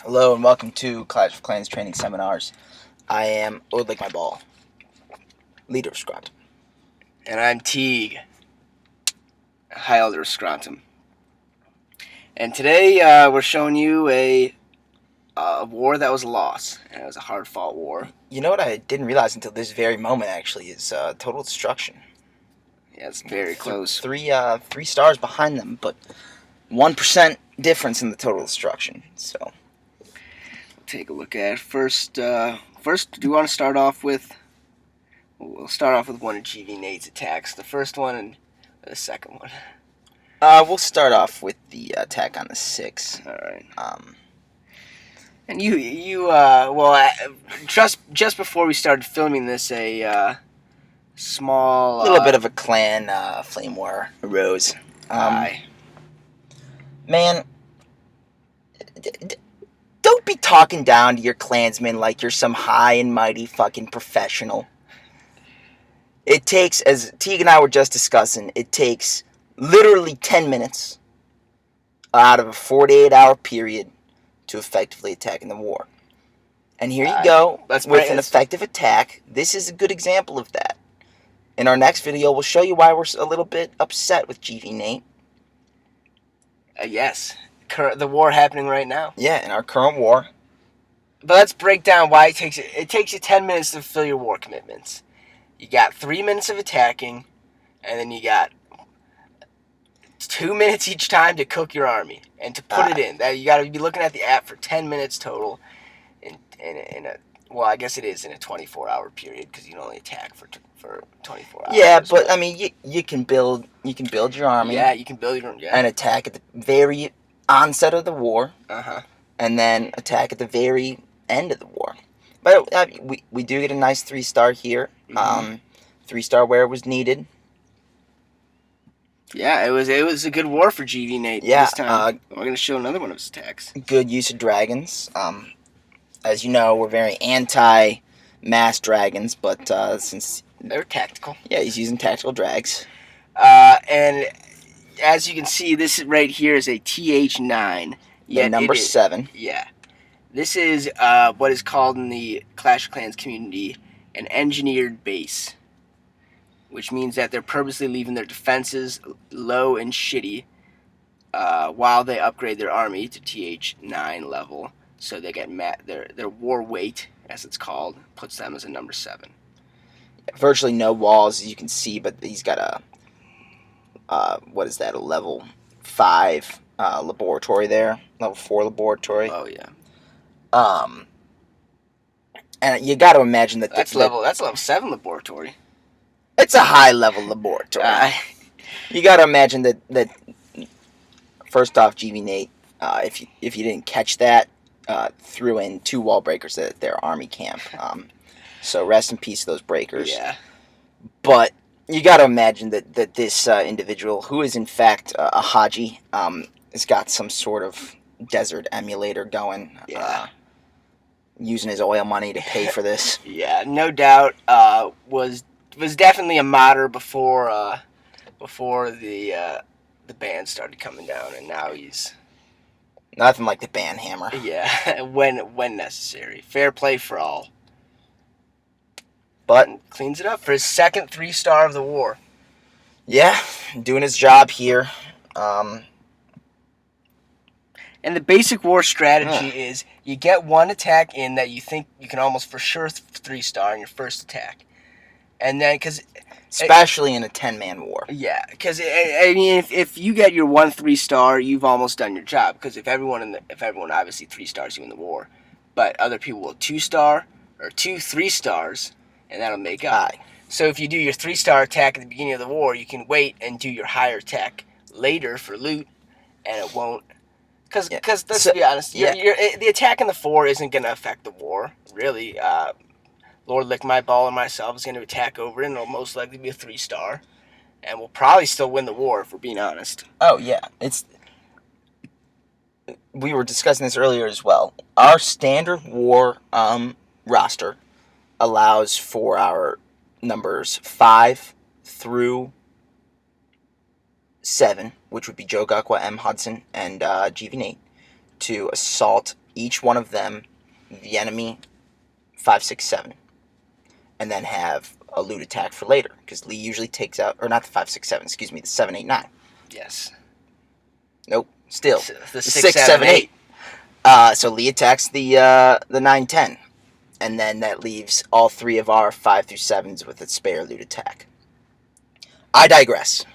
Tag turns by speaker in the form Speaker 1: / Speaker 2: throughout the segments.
Speaker 1: Hello and welcome to Clash of Clans training seminars. I am lordlickmyball, leader of Scrontum.
Speaker 2: And I'm Teague, High Elder of Scrontum. And today we're showing you a war that was a loss, and it was a hard-fought war.
Speaker 1: You know what I didn't realize until this very moment, actually, is total destruction.
Speaker 2: Yeah, it's very close.
Speaker 1: Three stars behind them, but 1% difference in the total destruction. So
Speaker 2: We'll take a look at it. First, do you want to start off with... We'll start off with one of GV Nate's attacks. The first one and the second one.
Speaker 1: we'll start off with the attack on the 6.
Speaker 2: All right. And just before we started filming this, a small
Speaker 1: little bit of a clan flame war arose. Man, don't be talking down to your clansmen like you're some high and mighty fucking professional. It takes, as Teague and I were just discussing, it takes literally 10 minutes out of a 48-hour period to effectively attack in the war. And here you go with an effective attack. This is a good example of that. In our next video, we'll show you why we're a little bit upset with GV Nate.
Speaker 2: Yes. The war happening right now.
Speaker 1: Yeah, in our current war.
Speaker 2: But let's break down why it takes you 10 minutes to fulfill your war commitments. You got 3 minutes of attacking, and then you got 2 minutes each time to cook your army and to put it in. That you got to be looking at the app for 10 minutes total. Well, I guess it is in a 24-hour period because you can only attack for 24 hours.
Speaker 1: Yeah, but I mean, you can build your army.
Speaker 2: Yeah, you can build your
Speaker 1: and attack at the very onset of the war. And then attack at the very end of the war. But we do get a nice 3-star here. 3-star where it was needed.
Speaker 2: Yeah, it was a good war for GV Nate this time. We're going to show another one of his attacks.
Speaker 1: Good use of dragons. As you know, we're very anti-mass dragons, but since...
Speaker 2: They're tactical.
Speaker 1: Yeah, he's using tactical drags.
Speaker 2: And as you can see, this right here is a TH9.
Speaker 1: The number 7.
Speaker 2: Yeah. This is what is called in the Clash of Clans community an engineered base, which means that they're purposely leaving their defenses low and shitty while they upgrade their army to TH9 level, so they get their war weight, as it's called, puts them as a number 7.
Speaker 1: Virtually no walls, as you can see, but he's got a what is that? A level 5 laboratory there, level 4 laboratory.
Speaker 2: Oh yeah.
Speaker 1: And you got to imagine that
Speaker 2: that's level 7 laboratory.
Speaker 1: It's a high level laboratory. You got to imagine that first off, GV Nate, if you didn't catch that, threw in 2 wall breakers at their army camp. So rest in peace to those breakers.
Speaker 2: Yeah.
Speaker 1: But you got to imagine that this individual, who is in fact a Haji, has got some sort of desert emulator going.
Speaker 2: Yeah.
Speaker 1: Using his oil money to pay for this.
Speaker 2: Yeah, no doubt. Was definitely a modder before the band started coming down, and now he's
Speaker 1: nothing like the band hammer.
Speaker 2: Yeah, when necessary, fair play for all.
Speaker 1: But
Speaker 2: and cleans it up for his second 3-star of the war.
Speaker 1: Yeah, doing his job here.
Speaker 2: And the basic war strategy is you get one attack in that you think you can almost for sure 3-star in your first attack. And then,
Speaker 1: especially in a 10-man war.
Speaker 2: Yeah, because, I mean, if you get your 1 3-star, you've almost done your job. Because if everyone obviously 3-stars you in the war, but other people will 2-star or 2 3-stars, and that'll make up. So if you do your 3-star attack at the beginning of the war, you can wait and do your higher attack later for loot, and it won't. Because let's be honest, the attack in the 4 isn't going to affect the war, really. lordlickmyball and myself is going to attack over it, and it'll most likely be a 3-star. And we'll probably still win the war, if we're being honest.
Speaker 1: Oh, yeah. We were discussing this earlier as well. Our standard war roster allows for our numbers 5 through 7, which would be Joe Gukwa, M. Hudson, and GV Nate, to assault each one of them the enemy 5, 6, 7, and then have a loot attack for later, because Lee usually takes out, or not the 5, 6, 7, excuse me, the 7, 8, 9.
Speaker 2: Yes.
Speaker 1: Nope, still
Speaker 2: The
Speaker 1: 6, 7, 8. So Lee attacks the 9, 10, and then that leaves all three of our 5 through 7s with a spare loot attack. I digress.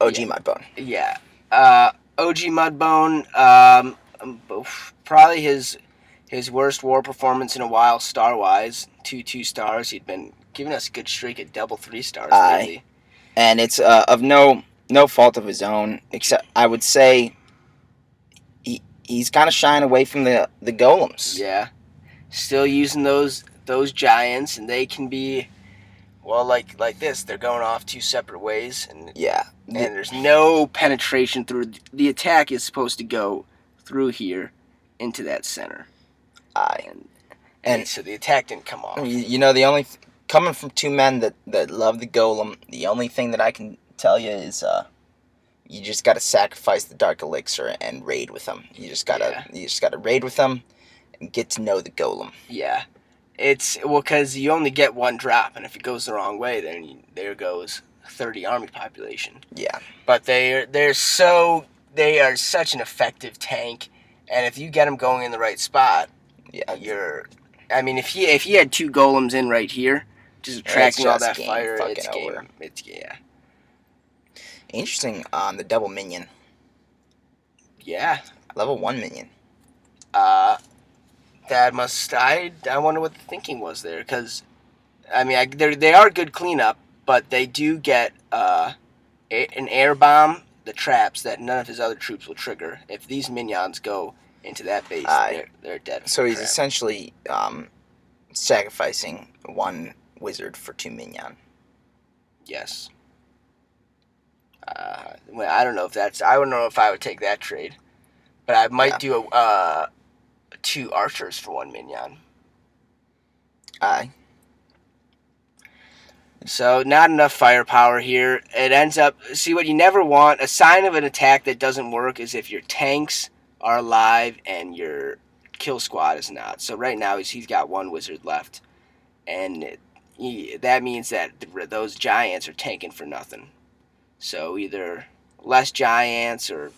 Speaker 1: OG Mudbone.
Speaker 2: Yeah. OG Mudbone, probably his worst war performance in a while, star-wise. 2 stars. He'd been giving us a good streak at double 3 stars lately.
Speaker 1: And it's of no fault of his own, except I would say he's kind of shying away from the golems.
Speaker 2: Yeah. Still using those giants, and they can be, well, like this. They're going off 2 separate ways, and
Speaker 1: yeah,
Speaker 2: and there's no penetration through. The attack is supposed to go through here into that center. And so the attack didn't come off.
Speaker 1: You know, the only coming from 2 men that love the golem, the only thing that I can tell you is you just got to sacrifice the dark elixir and raid with them. You just gotta raid with them and get to know the golem.
Speaker 2: Yeah, it's because you only get 1 drop, and if it goes the wrong way, then there goes 30 army population.
Speaker 1: Yeah,
Speaker 2: but they are such an effective tank, and if you get them going in the right spot,
Speaker 1: yeah,
Speaker 2: if he had 2 golems in right here, just attracting all that fire, it's
Speaker 1: over.
Speaker 2: Yeah.
Speaker 1: Interesting on the double minion.
Speaker 2: Yeah.
Speaker 1: Level 1 minion.
Speaker 2: I wonder what the thinking was there, because they are good cleanup, but they do get an air bomb, the traps that none of his other troops will trigger. If these minions go into that base, they're dead.
Speaker 1: So he's essentially sacrificing 1 wizard for 2 minion.
Speaker 2: Yes. I don't know if I would take that trade, but I might do 2 archers for 1 minion.
Speaker 1: Aye.
Speaker 2: So not enough firepower here. It ends up, see what you never want, a sign of an attack that doesn't work is if your tanks are alive and your kill squad is not. So right now he's got 1 wizard left, and that means that those giants are tanking for nothing. So either less giants or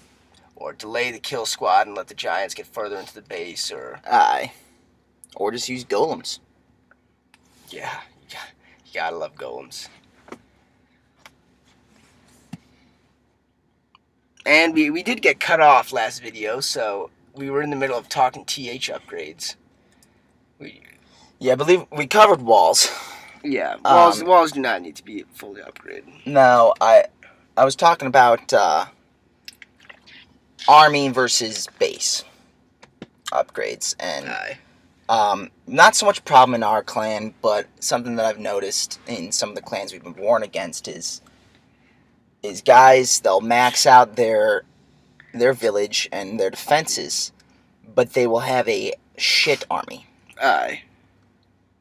Speaker 2: delay the kill squad and let the giants get further into the base, or
Speaker 1: just use golems.
Speaker 2: Yeah, you gotta love golems. And we did get cut off last video, so we were in the middle of talking TH upgrades.
Speaker 1: I believe we covered walls.
Speaker 2: Yeah, walls do not need to be fully upgraded.
Speaker 1: No, I was talking about army versus base upgrades, and not so much a problem in our clan, but something that I've noticed in some of the clans we've been warned against is guys, they'll max out their village and their defenses, but they will have a shit army.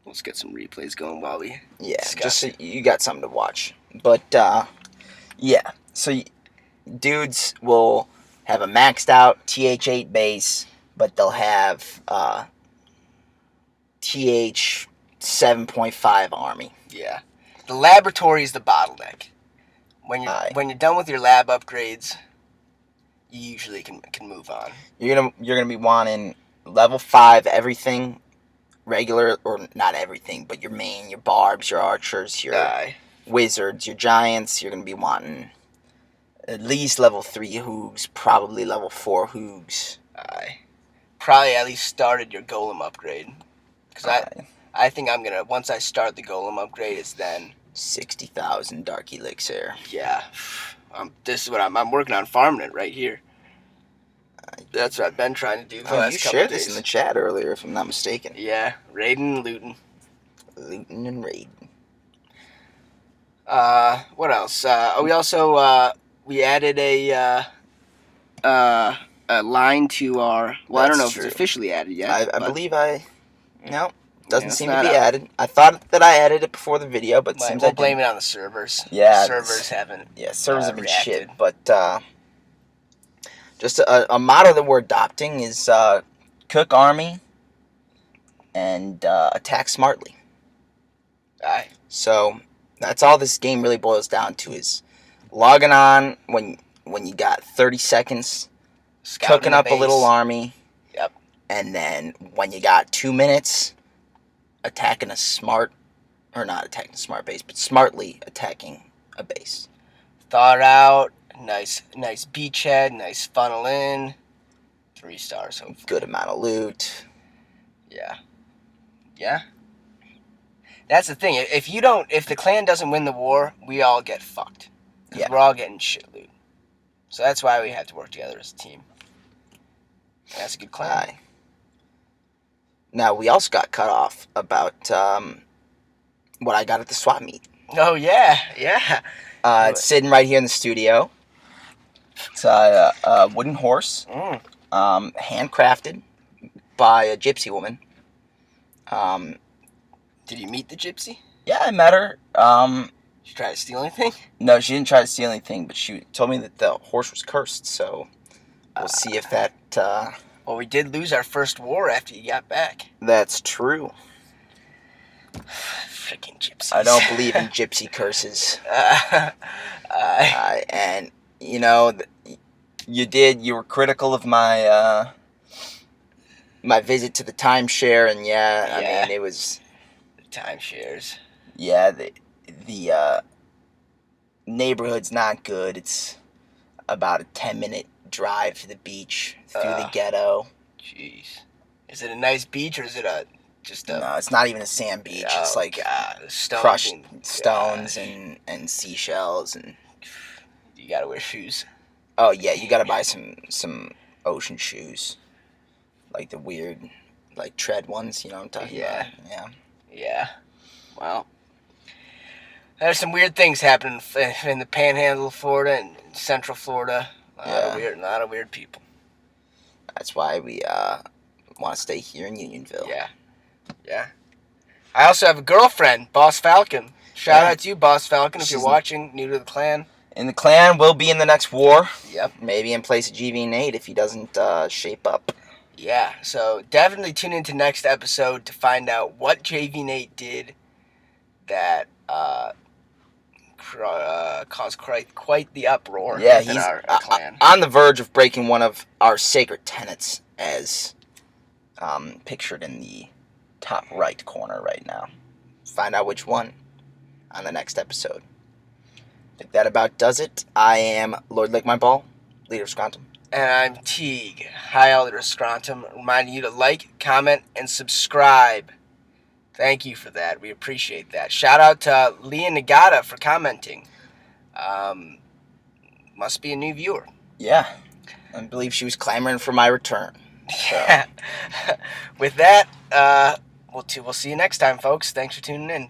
Speaker 2: Let's get some replays going while we discuss.
Speaker 1: Just so you got something to watch. But so dudes will have a maxed out TH8 base, but they'll have TH 7.5 army.
Speaker 2: Yeah, the laboratory is the bottleneck. When you're done with your lab upgrades, you usually can move on. You're
Speaker 1: gonna be wanting level 5 everything, regular, or not everything, but your main, your barbs, your archers, your wizards, your giants. You're gonna be wanting at least level 3 hoogs, probably level 4 hoogs.
Speaker 2: Probably at least started your golem upgrade, because I think I'm gonna, once I start the golem upgrade, it's then
Speaker 1: 60,000 dark elixir.
Speaker 2: Yeah, this is what I'm working on, farming it right here. That's what I've been trying to do the last couple
Speaker 1: shared
Speaker 2: days.
Speaker 1: This in the chat earlier, if I'm not mistaken.
Speaker 2: Yeah, raiding and looting.
Speaker 1: Looting and raiding.
Speaker 2: What else? We also we added a line to our. Well, I don't know if it's officially added yet.
Speaker 1: I believe no. Doesn't seem to be added. I thought that I added it before the video, but seems
Speaker 2: we'll blame it on the servers.
Speaker 1: Yeah,
Speaker 2: servers haven't.
Speaker 1: Yeah, servers have been
Speaker 2: reacted.
Speaker 1: shit. But Just a motto that we're adopting is cook army and attack smartly.
Speaker 2: Aye.
Speaker 1: So that's all this game really boils down to is logging on when you got 30 seconds,
Speaker 2: Scouting
Speaker 1: cooking
Speaker 2: the
Speaker 1: up a little
Speaker 2: base.
Speaker 1: army.
Speaker 2: Yep.
Speaker 1: And then when you got 2 minutes, attacking a smart, or not attacking a smart base, but smartly attacking a base.
Speaker 2: Thought out. Nice beachhead. Nice funnel in. 3 stars, hopefully.
Speaker 1: Good amount of loot.
Speaker 2: Yeah. Yeah. That's the thing. If the clan doesn't win the war, we all get fucked. Because we're all getting shit loot. So that's why we have to work together as a team. That's a good clan.
Speaker 1: Aye. Now, we also got cut off about what I got at the swap meet.
Speaker 2: Oh, yeah. Yeah.
Speaker 1: It's sitting right here in the studio. It's a wooden horse, handcrafted by a gypsy woman.
Speaker 2: Did you meet the gypsy?
Speaker 1: Yeah, I met her.
Speaker 2: Did she try to steal anything?
Speaker 1: No, she didn't try to steal anything, but she told me that the horse was cursed, so we'll see if that...
Speaker 2: Well, we did lose our first war after you got back.
Speaker 1: That's true.
Speaker 2: Freaking gypsies.
Speaker 1: I don't believe in gypsy curses. And, you know, you were critical of my my visit to the timeshare, and I mean, it was...
Speaker 2: The timeshares.
Speaker 1: Yeah, the neighborhood's not good. It's about a 10-minute drive to the beach, through the ghetto.
Speaker 2: Jeez. Is it a nice beach, or is it just a...
Speaker 1: No, it's not even a sand beach. It's like crushed stones and seashells, and...
Speaker 2: You gotta wear shoes.
Speaker 1: Oh, yeah, you gotta buy some ocean shoes. Like the weird, like, tread ones, you know what I'm talking about? Yeah.
Speaker 2: Yeah. Well, there's some weird things happening in the panhandle of Florida and Central Florida. A lot of weird people.
Speaker 1: That's why we want to stay here in Unionville.
Speaker 2: Yeah. I also have a girlfriend, Boss Falcon. Shout out to you, Boss Falcon, if you're watching, new to the clan.
Speaker 1: In the clan, will be in the next war.
Speaker 2: Yep.
Speaker 1: Maybe in place of GV Nate if he doesn't shape up.
Speaker 2: Yeah, so definitely tune into next episode to find out what JV Nate did that caused quite the uproar
Speaker 1: within
Speaker 2: our clan.
Speaker 1: On the verge of breaking one of our sacred tenets as pictured in the top right corner right now. Find out which one on the next episode. I think that about does it. I am lordlickmyball, leader of Scrontum.
Speaker 2: And I'm Teague, High Elder of Scrontum, reminding you to like, comment, and subscribe. Thank you for that. We appreciate that. Shout out to Leah Nagata for commenting. Must be a new viewer.
Speaker 1: Yeah. I believe she was clamoring for my return. So.
Speaker 2: With that, we'll see you next time, folks. Thanks for tuning in.